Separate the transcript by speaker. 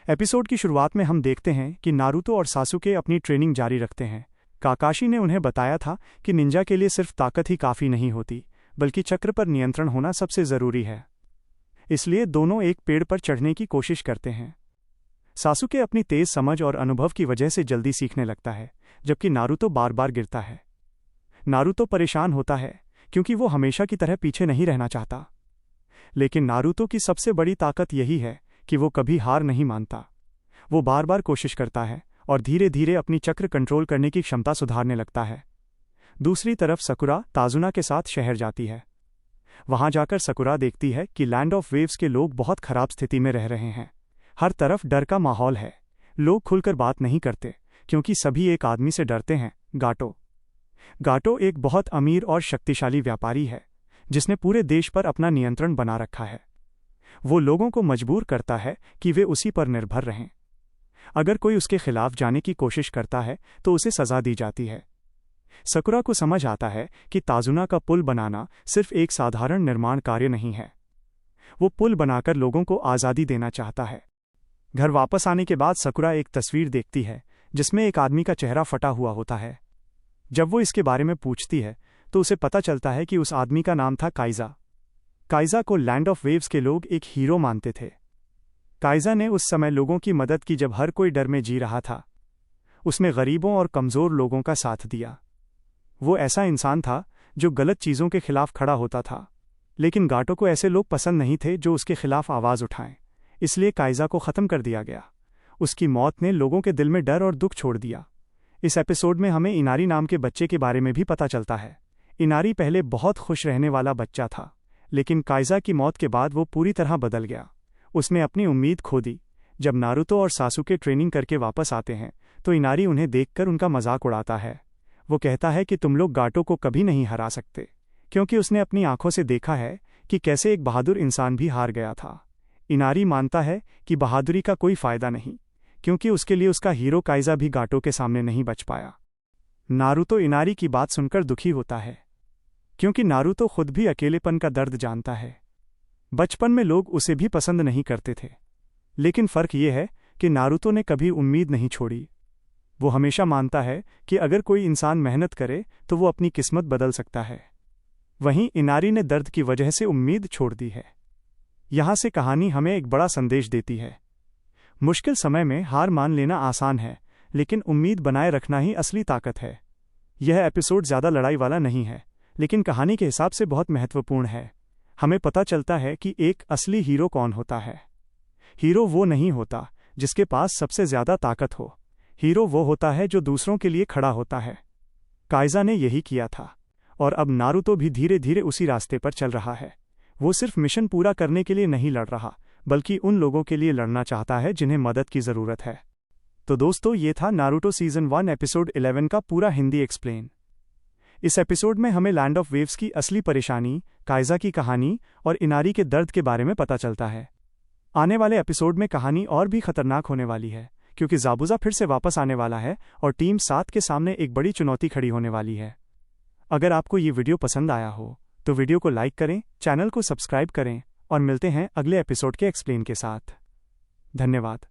Speaker 1: Episode की शुरुआत में हम देखते हैं कि नारुतो और सासुके अपनी ट्रेनिंग जारी रखते हैं। काकाशी ने उन्हें बताया था कि निंजा के लिए सिर्फ ताकत ही काफ़ी नहीं होती, बल्कि चक्र पर नियंत्रण होना सबसे ज़रूरी है। इसलिए दोनों एक पेड़ पर चढ़ने की कोशिश करते हैं। सासुके अपनी तेज समझ और अनुभव की वजह से जल्दी सीखने लगता है, जबकि नारुतो बार बार गिरता है। नारुतो परेशान होता है क्योंकि वो हमेशा की तरह पीछे नहीं रहना चाहता। लेकिन नारुतो की सबसे बड़ी ताकत यही है कि वो कभी हार नहीं मानता। वो बार बार कोशिश करता है और धीरे धीरे अपनी चक्र कंट्रोल करने की क्षमता सुधारने लगता है। दूसरी तरफ सकुरा ताजुना के साथ शहर जाती है। वहां जाकर सकुरा देखती है कि लैंड ऑफ वेव्स के लोग बहुत खराब स्थिति में रह रहे हैं। हर तरफ डर का माहौल है। लोग खुलकर बात नहीं करते क्योंकि सभी एक आदमी से डरते हैं, गाटो। गाटो एक बहुत अमीर और शक्तिशाली व्यापारी है जिसने पूरे देश पर अपना नियंत्रण बना रखा है। वो लोगों को मजबूर करता है कि वे उसी पर निर्भर रहें। अगर कोई उसके खिलाफ जाने की कोशिश करता है तो उसे सजा दी जाती है। सकुरा को समझ आता है कि ताजुना का पुल बनाना सिर्फ एक साधारण निर्माण कार्य नहीं है। वो पुल बनाकर लोगों को आज़ादी देना चाहता है। घर वापस आने के बाद सकुरा एक तस्वीर देखती है जिसमें एक आदमी का चेहरा फटा हुआ होता है। जब वो इसके बारे में पूछती है तो उसे पता चलता है कि उस आदमी का नाम था काइजा। काइजा को लैंड ऑफ वेव्स के लोग एक हीरो मानते थे। काइजा ने उस समय लोगों की मदद की जब हर कोई डर में जी रहा था। उसने गरीबों और कमज़ोर लोगों का साथ दिया। वो ऐसा इंसान था जो गलत चीज़ों के खिलाफ खड़ा होता था। लेकिन गाटो को ऐसे लोग पसंद नहीं थे जो उसके खिलाफ आवाज़ उठाएं। इसलिए काइजा को ख़त्म कर दिया गया। उसकी मौत ने लोगों के दिल में डर और दुख छोड़ दिया। इस एपिसोड में हमें इनारी नाम के बच्चे के बारे में भी पता चलता है। इनारी पहले बहुत खुश रहने वाला बच्चा था, लेकिन काइजा की मौत के बाद वो पूरी तरह बदल गया। उसने अपनी उम्मीद खो दी। जब नारुतो और सासुके ट्रेनिंग करके वापस आते हैं तो इनारी उन्हें देखकर उनका मजाक उड़ाता है। वो कहता है कि तुम लोग गाटो को कभी नहीं हरा सकते, क्योंकि उसने अपनी आंखों से देखा है कि कैसे एक बहादुर इंसान भी हार गया था। इनारी मानता है कि बहादुरी का कोई फायदा नहीं, क्योंकि उसके लिए उसका हीरो काइजा भी गाटो के सामने नहीं बच पाया। नारुतो इनारी की बात सुनकर दुखी होता है, क्योंकि नारुतो खुद भी अकेलेपन का दर्द जानता है। बचपन में लोग उसे भी पसंद नहीं करते थे, लेकिन फ़र्क ये है कि नारुतो ने कभी उम्मीद नहीं छोड़ी। वो हमेशा मानता है कि अगर कोई इंसान मेहनत करे तो वो अपनी किस्मत बदल सकता है। वहीं इनारी ने दर्द की वजह से उम्मीद छोड़ दी है। यहाँ से कहानी हमें एक बड़ा संदेश देती है। मुश्किल समय में हार मान लेना आसान है, लेकिन उम्मीद बनाए रखना ही असली ताकत है। यह एपिसोड ज़्यादा लड़ाई वाला नहीं है, लेकिन कहानी के हिसाब से बहुत महत्वपूर्ण है। हमें पता चलता है कि एक असली हीरो कौन होता है। हीरो वो नहीं होता जिसके पास सबसे ज़्यादा ताकत हो। हीरो वो होता है जो दूसरों के लिए खड़ा होता है। काइजा ने यही किया था, और अब नारुतो भी धीरे धीरे उसी रास्ते पर चल रहा है। वो सिर्फ मिशन पूरा करने के लिए नहीं लड़ रहा, बल्कि उन लोगों के लिए लड़ना चाहता है जिन्हें मदद की ज़रूरत है। तो दोस्तों, ये था नारुतो सीज़न 1 एपिसोड 11 का पूरा हिंदी एक्सप्लेन। इस एपिसोड में हमें लैंड ऑफ वेव्स की असली परेशानी, काइजा की कहानी और इनारी के दर्द के बारे में पता चलता है। आने वाले एपिसोड में कहानी और भी खतरनाक होने वाली है, क्योंकि ज़ाबुज़ा फिर से वापस आने वाला है और टीम 7 के सामने एक बड़ी चुनौती खड़ी होने वाली है। अगर आपको ये वीडियो पसंद आया हो तो वीडियो को लाइक करें, चैनल को सब्सक्राइब करें और मिलते हैं अगले एपिसोड के एक्सप्लेन के साथ। धन्यवाद।